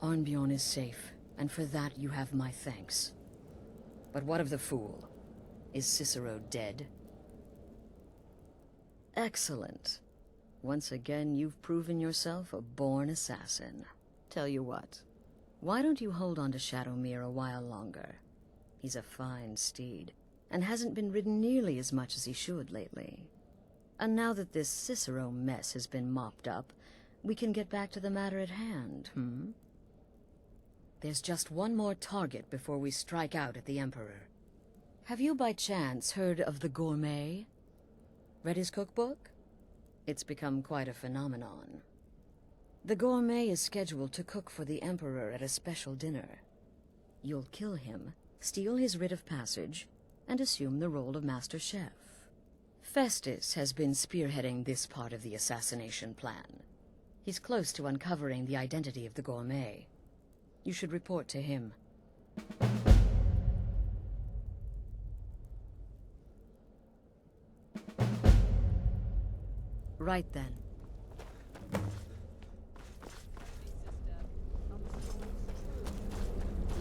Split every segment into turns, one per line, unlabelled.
Arnbjorn is safe, and for that you have my thanks. But what of the fool? Is Cicero dead? Excellent. Once again, you've proven yourself a born assassin. Tell you what, why don't you hold on to Shadowmere a while longer? He's a fine steed, and hasn't been ridden nearly as much as he should lately. And now that this Cicero mess has been mopped up, we can get back to the matter at hand, There's just one more target before we strike out at the Emperor. Have you by chance heard of the Gourmet? Read his cookbook? It's become quite a phenomenon. The Gourmet is scheduled to cook for the Emperor at a special dinner. You'll kill him, steal his writ of passage, and assume the role of Master Chef. Festus has been spearheading this part of the assassination plan. He's close to uncovering the identity of the Gourmet. You should report to him. Right then.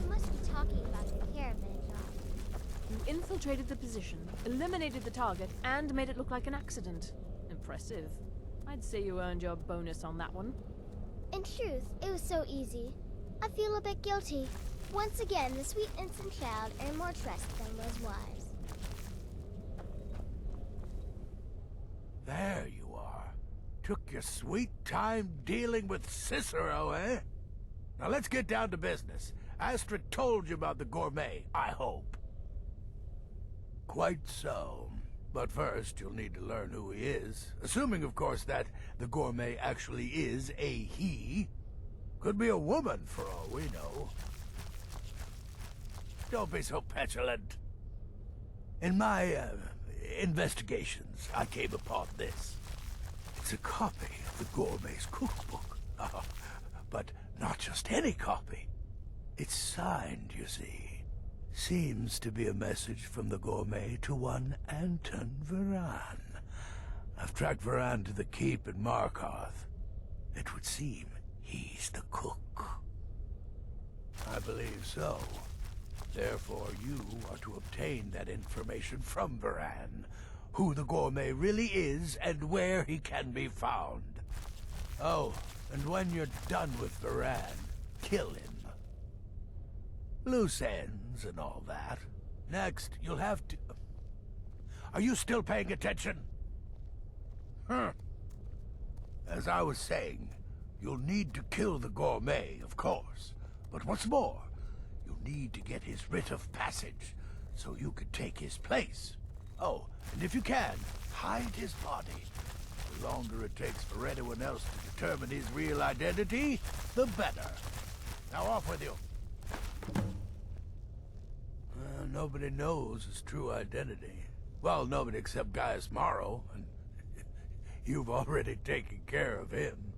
You must be talking about the caravan job.
You infiltrated the position, eliminated the target, and made it look like an accident. Impressive. I'd say you earned your bonus on that one.
In truth, it was so easy. I feel a bit guilty. Once again, the sweet innocent child earned more trust than was wise.
There you are. Took your sweet time dealing with Cicero, eh? Now let's get down to business. Astrid told you about the Gourmet, I hope. Quite so. But first, you'll need to learn who he is. Assuming, of course, that the Gourmet actually is a he. Could be a woman, for all we know. Don't be so petulant. In my, investigations, I came upon this. It's a copy of the Gourmet's cookbook. But not just any copy. It's signed, you see. Seems to be a message from the Gourmet to one Anton Varan. I've tracked Varan to the keep in Markarth. It would seem he's the cook. I believe so. Therefore, you are to obtain that information from Varan, who the Gourmet really is and where he can be found. Oh, and when you're done with Varan, kill him. Loose ends and all that. Next, you'll have to... Are you still paying attention? As I was saying, you'll need to kill the Gourmet, of course. But what's more, you'll need to get his writ of passage, so you can take his place. Oh, and if you can, hide his body. The longer it takes for anyone else to determine his real identity, the better. Now off with you. Nobody knows his true identity. Well, nobody except Gaius Morrow, and you've already taken care of him.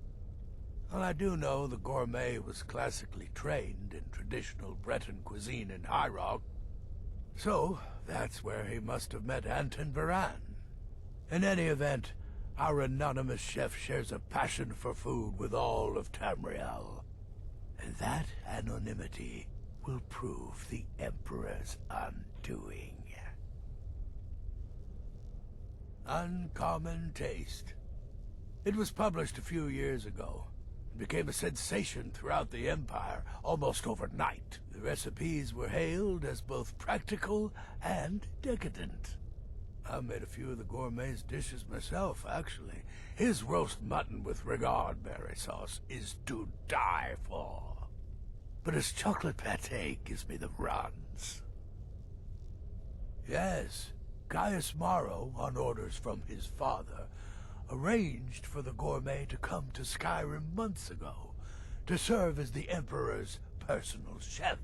Well, I do know the Gourmet was classically trained in traditional Breton cuisine in High Rock, so that's where he must have met Anton Varan. In any event, our anonymous chef shares a passion for food with all of Tamriel, and that anonymity will prove the Emperor's undoing. Uncommon Taste. It was published a few years ago. It became a sensation throughout the Empire almost overnight. The recipes were hailed as both practical and decadent. I made a few of the Gourmet's dishes myself, actually. His roast mutton with regard berry sauce is to die for. But his chocolate pâté gives me the runs. Yes, Gaius Morrow, on orders from his father, arranged for the Gourmet to come to Skyrim months ago, to serve as the Emperor's personal chef.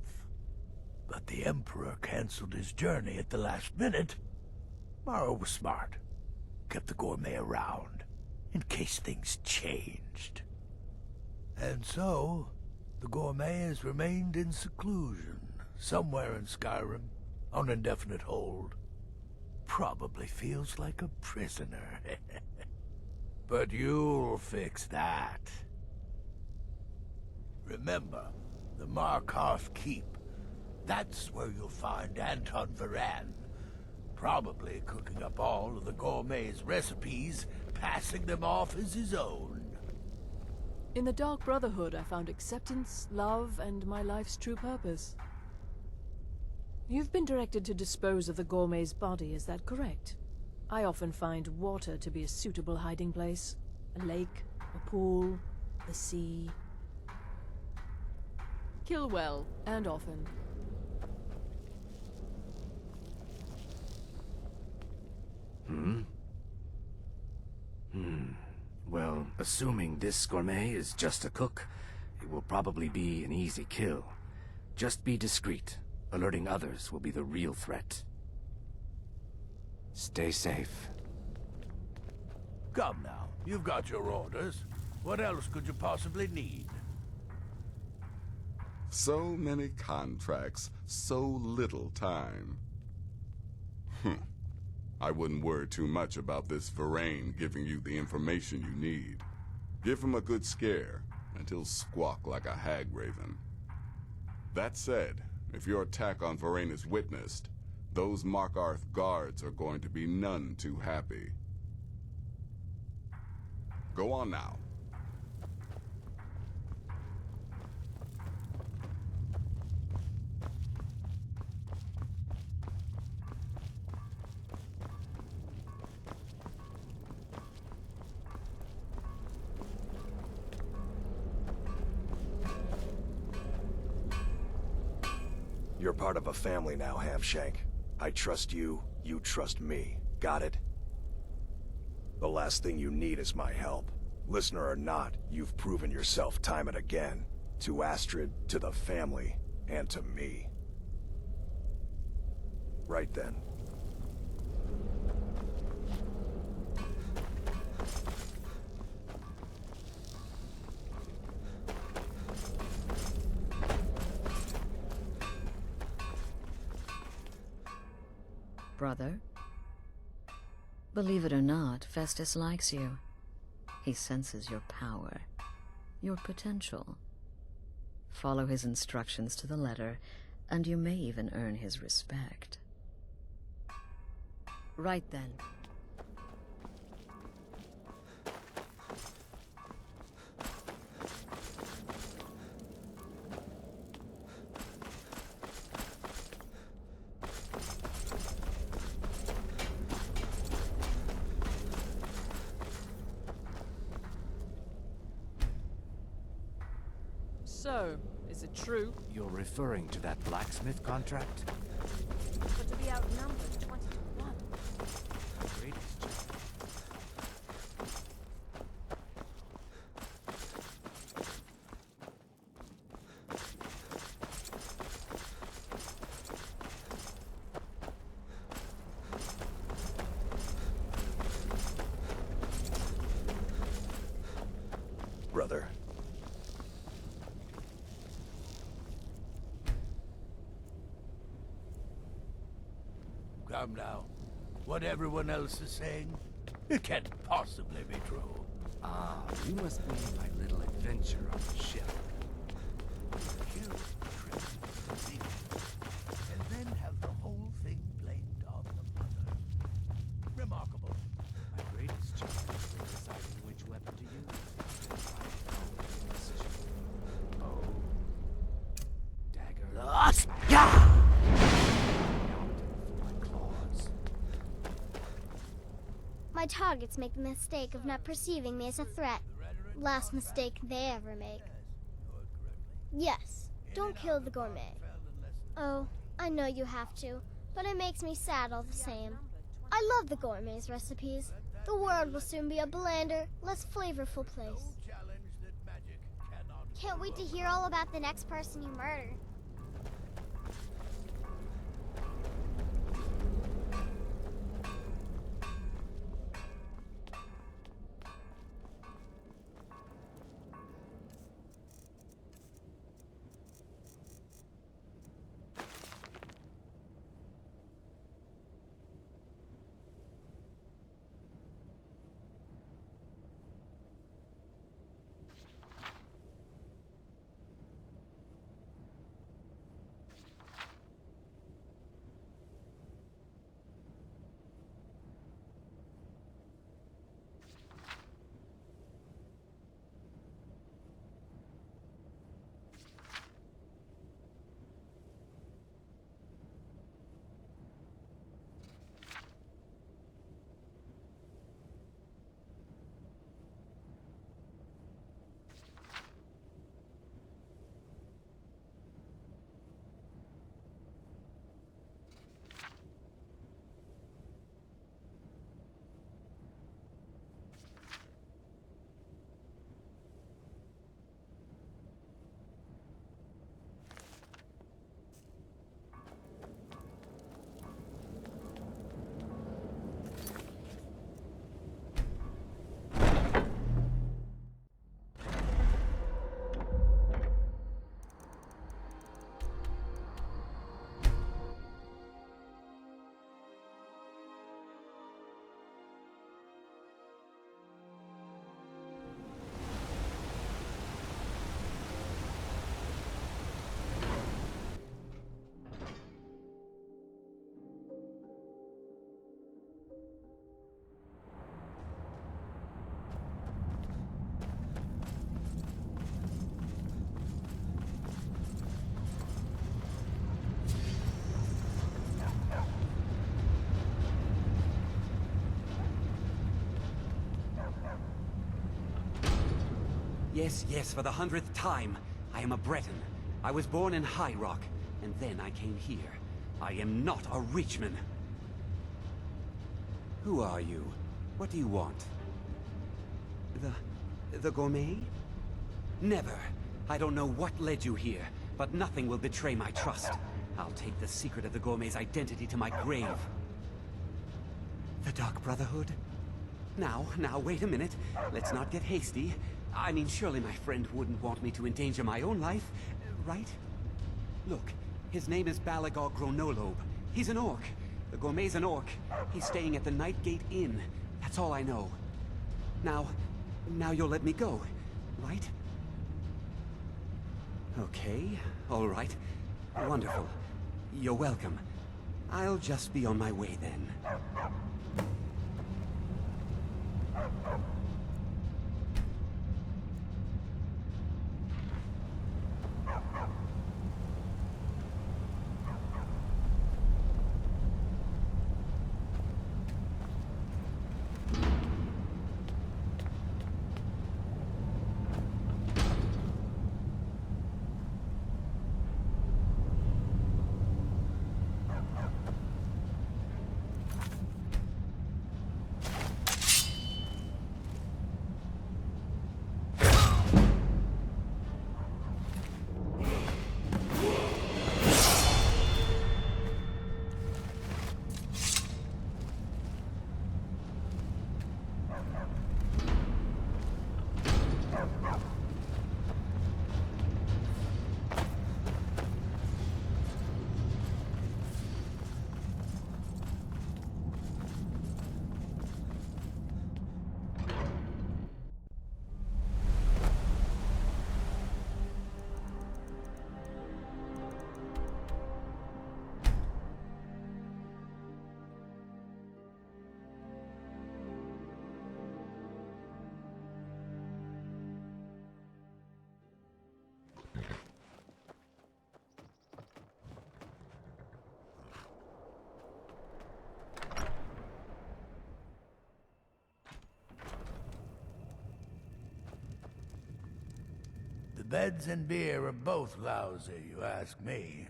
But the Emperor canceled his journey at the last minute. Morrow was smart, kept the Gourmet around, in case things changed. And so, the Gourmet has remained in seclusion, somewhere in Skyrim, on indefinite hold. Probably feels like a prisoner. But you'll fix that. Remember, the Markarth Keep. That's where you'll find Anton Varan. Probably cooking up all of the Gourmet's recipes, passing them off as his own.
In the Dark Brotherhood, I found acceptance, love, and my life's true purpose. You've been directed to dispose of the Gourmet's body, is that correct? I often find water to be a suitable hiding place. A lake, a pool, the sea. Kill well, and often.
Well, assuming this Gourmet is just a cook, it will probably be an easy kill. Just be discreet. Alerting others will be the real threat. Stay safe.
Come now, you've got your orders. What else could you possibly need?
So many contracts, so little time. I wouldn't worry too much about this Varane giving you the information you need. Give him a good scare, and he'll squawk like a hag raven. That said, if your attack on Varane is witnessed, those Markarth guards are going to be none too happy. Go on now.
You're part of a family now, Hamshank. I trust you, you trust me. Got it? The last thing you need is my help. Listener or not, you've proven yourself time and again. To Astrid, to the family, and to me. Right then.
Brother? Believe it or not, Festus likes you. He senses your power, your potential. Follow his instructions to the letter, and you may even earn his respect. Right then.
So, is it true?
You're referring to that blacksmith contract?
But to be outnumbered 20 to 1.
Greatest job.
Brother.
Come now. What everyone else is saying, it can't possibly be true.
Ah, you must be my little adventure on the ship.
Kill Tristan, and then have the whole thing blamed on the mother. Remarkable.
My greatest challenge is deciding which weapon to use. Oh. Dagger.
Yeah!
My targets make the mistake of not perceiving me as a threat. Last mistake they ever make. Yes, don't kill the Gourmet. Oh, I know you have to, but it makes me sad all the same. I love the Gourmet's recipes. The world will soon be a blander, less flavorful place. Can't wait to hear all about the next person you murder.
Yes, yes, for the 100th time. I am a Breton. I was born in High Rock, and then I came here. I am not a Reachman. Who are you? What do you want? The Gourmet? Never. I don't know what led you here, but nothing will betray my trust. I'll take the secret of the Gourmet's identity to my grave. The Dark Brotherhood? Now, wait a minute. Let's not get hasty. I mean, surely my friend wouldn't want me to endanger my own life, right? Look, his name is Balagor Gronolobe. He's an orc. The Gourmet's an orc. He's staying at the Nightgate Inn. That's all I know. Now you'll let me go, right? Okay, all right. Wonderful. You're welcome. I'll just be on my way then.
The beds and beer are both lousy, you ask me.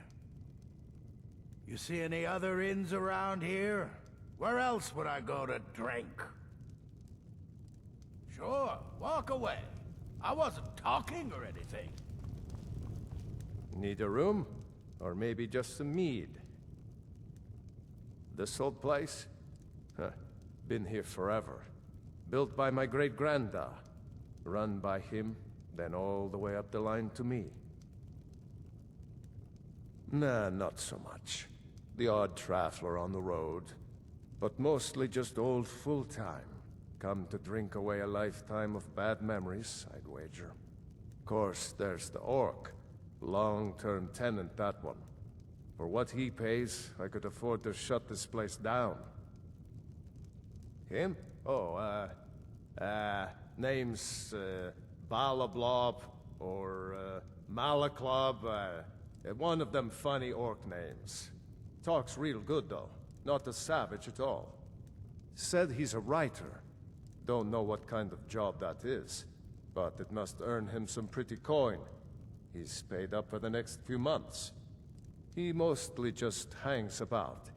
You see any other inns around here? Where else would I go to drink? Sure, walk away. I wasn't talking or anything.
Need a room? Or maybe just some mead? This old place? Huh. Been here forever. Built by my great-granda. Run by him, then all the way up the line to me. Nah, not so much. The odd traveler on the road. But mostly just old full-time. Come to drink away a lifetime of bad memories, I'd wager. Of course, there's the orc. Long-term tenant, that one. For what he pays, I could afford to shut this place down. Him? Oh, name's, Balablob, or, Malaclob, one of them funny orc names. Talks real good, though. Not a savage at all. Said he's a writer. Don't know what kind of job that is, but it must earn him some pretty coin. He's paid up for the next few months. He mostly just hangs about.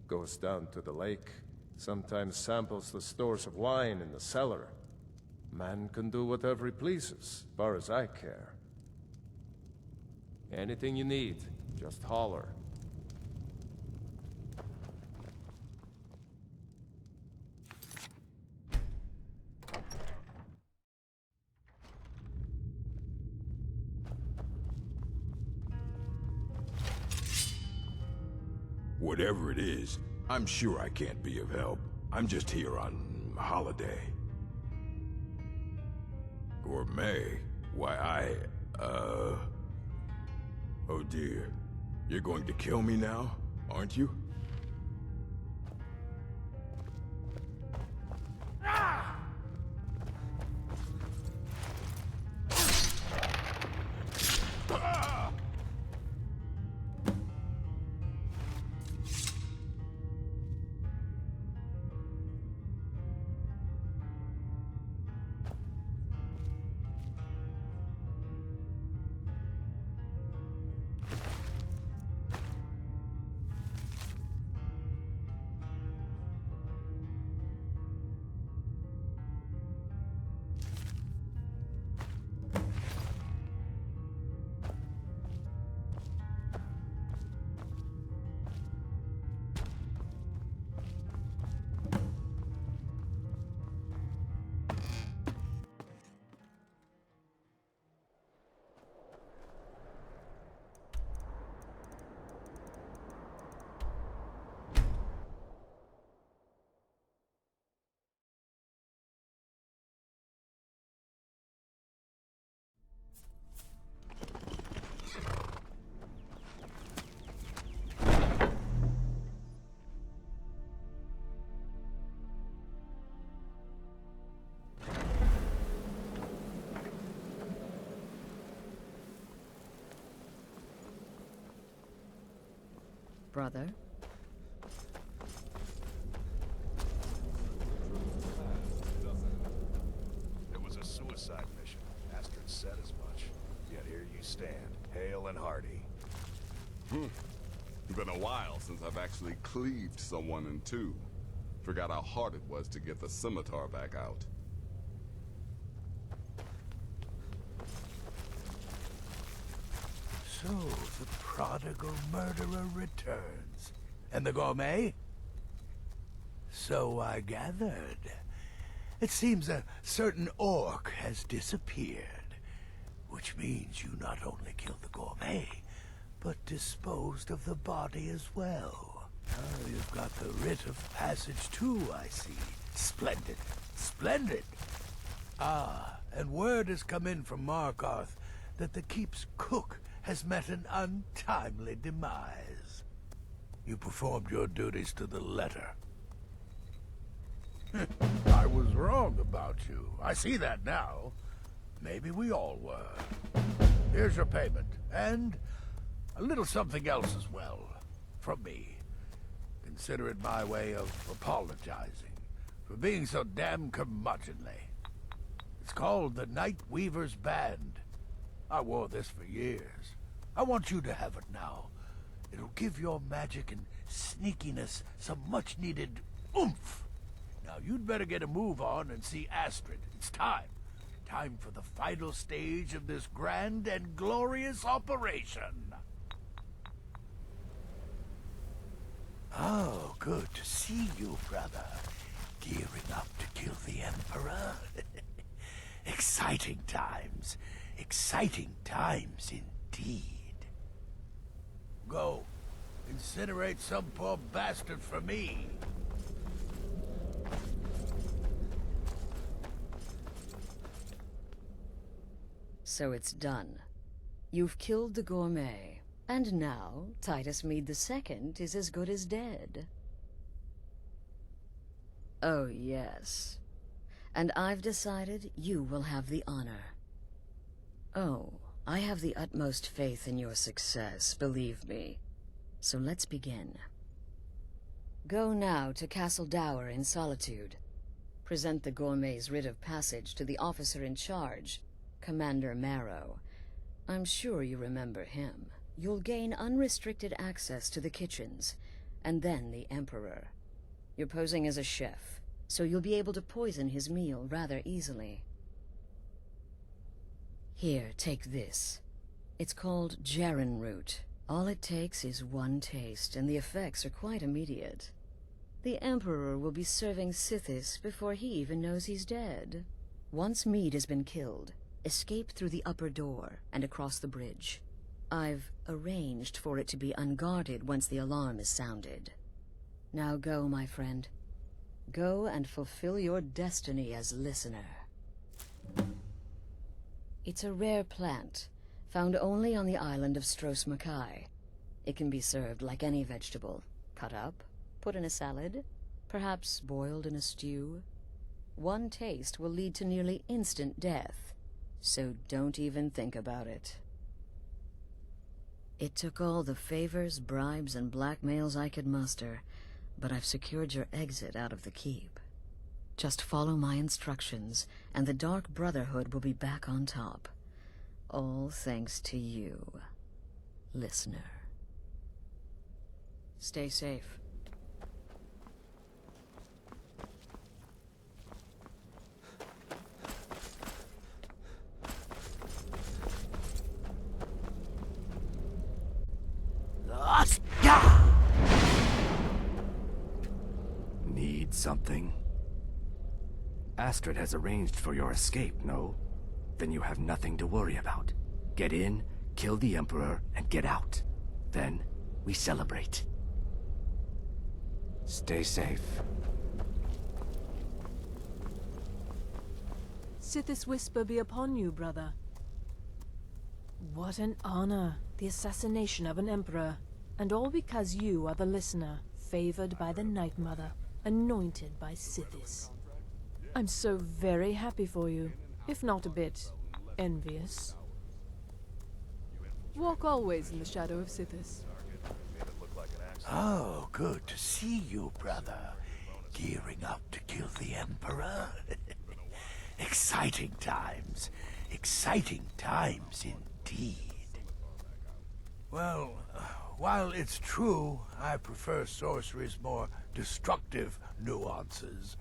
Goes down to the lake, sometimes samples the stores of wine in the cellar. Man can do whatever he pleases, as far as I care. Anything you need, just holler.
Whatever it is, I'm sure I can't be of help. I'm just here on holiday. Gourmet? Why, oh dear. You're going to kill me now, aren't you?
brother.
It was a suicide mission. Astrid said as much. Yet here you stand, hale and hearty.
Been a while since I've actually cleaved someone in two. Forgot how hard it was to get the scimitar back out.
So, the prodigal murderer returns. And the gourmet? So I gathered. It seems a certain orc has disappeared. Which means you not only killed the gourmet, but disposed of the body as well. Oh, you've got the writ of passage too, I see. Splendid. Splendid. Ah, and word has come in from Markarth that the keep's cook has met an untimely demise. You performed your duties to the letter. I was wrong about you. I see that now. Maybe we all were. Here's your payment, and a little something else as well, from me. Consider it my way of apologizing for being so damn curmudgeonly. It's called the Night Weaver's Band. I wore this for years. I want you to have it now. It'll give your magic and sneakiness some much-needed oomph. Now, you'd better get a move on and see Astrid. It's time. Time for the final stage of this grand and glorious operation. Oh, good to see you, brother. Gearing up to kill the Emperor. Exciting times. Exciting times indeed. Go. Incinerate some poor bastard for me.
So it's done. You've killed the gourmet. And now, Titus Mead II is as good as dead. Oh, yes. And I've decided you will have the honor. Oh, I have the utmost faith in your success, believe me. So let's begin. Go now to Castle Dower in Solitude. Present the gourmet's writ of passage to the officer in charge, Commander Marrow. I'm sure you remember him. You'll gain unrestricted access to the kitchens, and then the Emperor. You're posing as a chef, so you'll be able to poison his meal rather easily. Here, take this. It's called Jarren root. All it takes is one taste, and the effects are quite immediate. The Emperor will be serving Sithis before he even knows he's dead. Once Mead has been killed, escape through the upper door and across the bridge. I've arranged for it to be unguarded once the alarm is sounded. Now go, my friend. Go and fulfill your destiny as listener. It's a rare plant, found only on the island of Stros Makai. It can be served like any vegetable, cut up, put in a salad, perhaps boiled in a stew. One taste will lead to nearly instant death, so don't even think about it. It took all the favors, bribes, and blackmails I could muster, but I've secured your exit out of the keep. Just follow my instructions, and the Dark Brotherhood will be back on top. All thanks to you, listener. Stay safe.
Need something? Astrid has arranged for your escape, no? Then you have nothing to worry about. Get in, kill the Emperor, and get out. Then, we celebrate. Stay safe.
Sithis whisper be upon you, brother. What an honor, the assassination of an emperor. And all because you are the listener, favored by the Night Mother, anointed by Sithis. I'm so very happy for you, if not a bit envious. Walk always in the shadow of Sithis.
Made it look like an accident.
Oh, good to see you, brother. Gearing up to kill the Emperor? Exciting times. Exciting times indeed. Well, while it's true I prefer sorcery's more destructive nuances,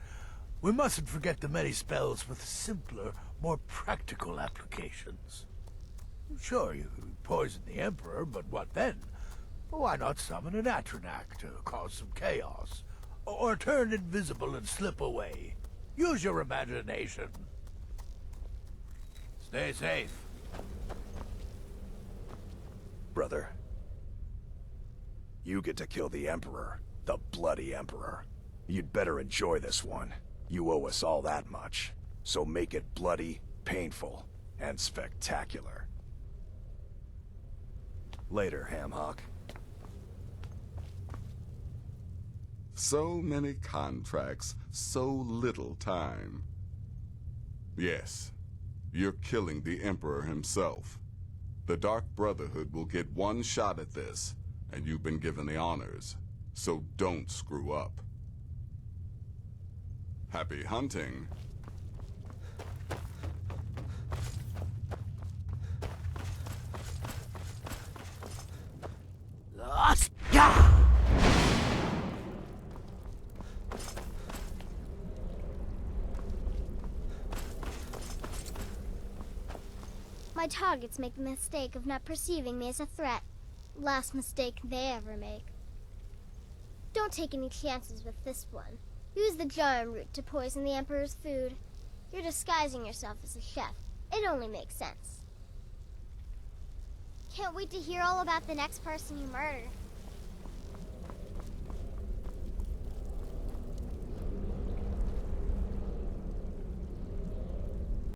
we mustn't forget the many spells with simpler, more practical applications. Sure, you poison the Emperor, but what then? Why not summon an Atronak to cause some chaos? Or turn invisible and slip away? Use your imagination. Stay safe.
Brother, you get to kill the Emperor. The bloody Emperor. You'd better enjoy this one. You owe us all that much. So make it bloody, painful, and spectacular. Later, Hamhock.
So many contracts, so little time. Yes, you're killing the Emperor himself. The Dark Brotherhood will get one shot at this, and you've been given the honors, so don't screw up. Happy hunting.
My targets make the mistake of not perceiving me as a threat. Last mistake they ever make. Don't take any chances with this one. Use the Jarm root to poison the Emperor's food. You're disguising yourself as a chef. It only makes sense. Can't wait to hear all about the next person you murder.